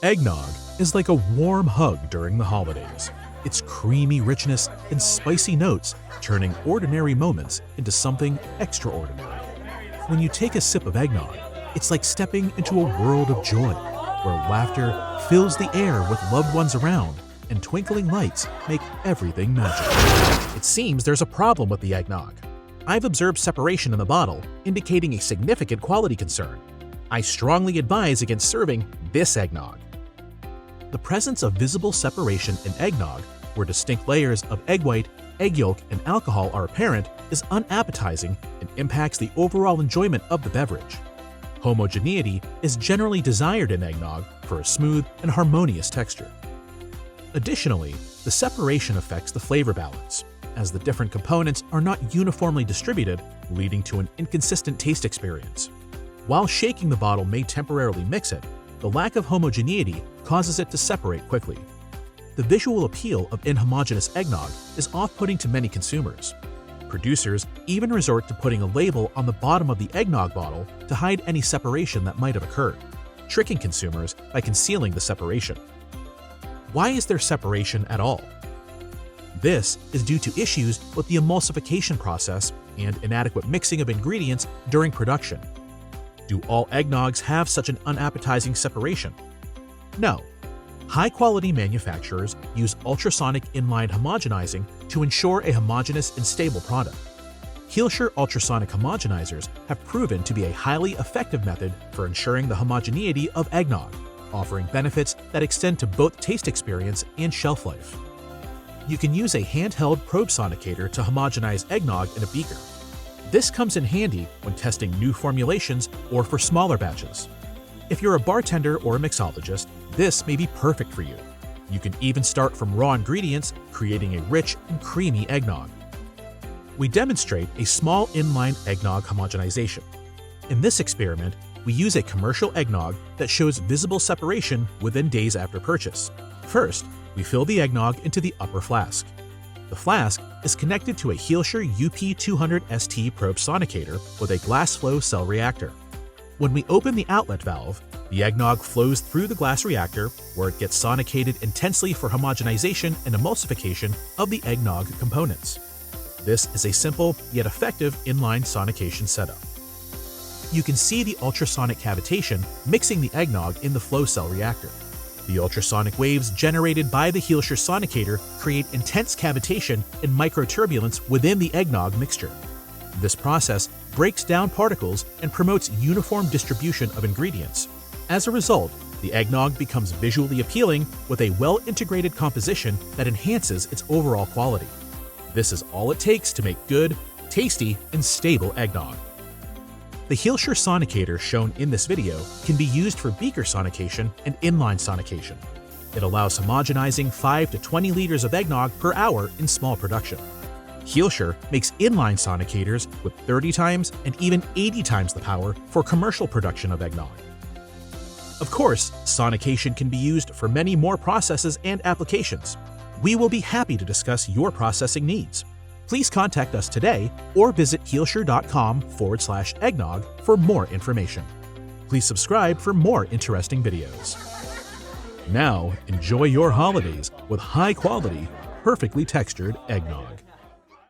Eggnog is like a warm hug during the holidays. Its creamy richness and spicy notes turning ordinary moments into something extraordinary. When you take a sip of eggnog, it's like stepping into a world of joy, where laughter fills the air with loved ones around and twinkling lights make everything magical. It seems there's a problem with the eggnog. I've observed separation in the bottle, indicating a significant quality concern. I strongly advise against serving this eggnog. The presence of visible separation in eggnog, where distinct layers of egg white, egg yolk, and alcohol are apparent, is unappetizing and impacts the overall enjoyment of the beverage. Homogeneity is generally desired in eggnog for a smooth and harmonious texture. Additionally, the separation affects the flavor balance, as the different components are not uniformly distributed, leading to an inconsistent taste experience. While shaking the bottle may temporarily mix it, the lack of homogeneity causes it to separate quickly. The visual appeal of inhomogeneous eggnog is off-putting to many consumers. Producers even resort to putting a label on the bottom of the eggnog bottle to hide any separation that might have occurred, tricking consumers by concealing the separation. Why is there separation at all? This is due to issues with the emulsification process and inadequate mixing of ingredients during production. Do all eggnogs have such an unappetizing separation? No. High-quality manufacturers use ultrasonic inline homogenizing to ensure a homogeneous and stable product. Heelshire ultrasonic homogenizers have proven to be a highly effective method for ensuring the homogeneity of eggnog, offering benefits that extend to both taste experience and shelf life. You can use a handheld probe sonicator to homogenize eggnog in a beaker. This comes in handy when testing new formulations or for smaller batches. If you're a bartender or a mixologist, this may be perfect for you. You can even start from raw ingredients, creating a rich and creamy eggnog. We demonstrate a small inline eggnog homogenization. In this experiment, we use a commercial eggnog that shows visible separation within days after purchase. First, we fill the eggnog into the upper flask. The flask is connected to a Heelshire UP200ST probe sonicator with a glass flow cell reactor. When we open the outlet valve, the eggnog flows through the glass reactor, where it gets sonicated intensely for homogenization and emulsification of the eggnog components. This is a simple yet effective inline sonication setup. You can see the ultrasonic cavitation mixing the eggnog in the flow cell reactor. The ultrasonic waves generated by the Heelshire sonicator create intense cavitation and microturbulence within the eggnog mixture. This process breaks down particles and promotes uniform distribution of ingredients. As a result, the eggnog becomes visually appealing with a well-integrated composition that enhances its overall quality. This is all it takes to make good, tasty, and stable eggnog. The Heelshire sonicator shown in this video can be used for beaker sonication and inline sonication. It allows homogenizing 5 to 20 liters of eggnog per hour in small production. Heelshire makes inline sonicators with 30 times and even 80 times the power for commercial production of eggnog. Of course, sonication can be used for many more processes and applications. We will be happy to discuss your processing needs. Please contact us today or visit heelshire.com/eggnog for more information. Please subscribe for more interesting videos. Now, enjoy your holidays with high-quality, perfectly textured eggnog.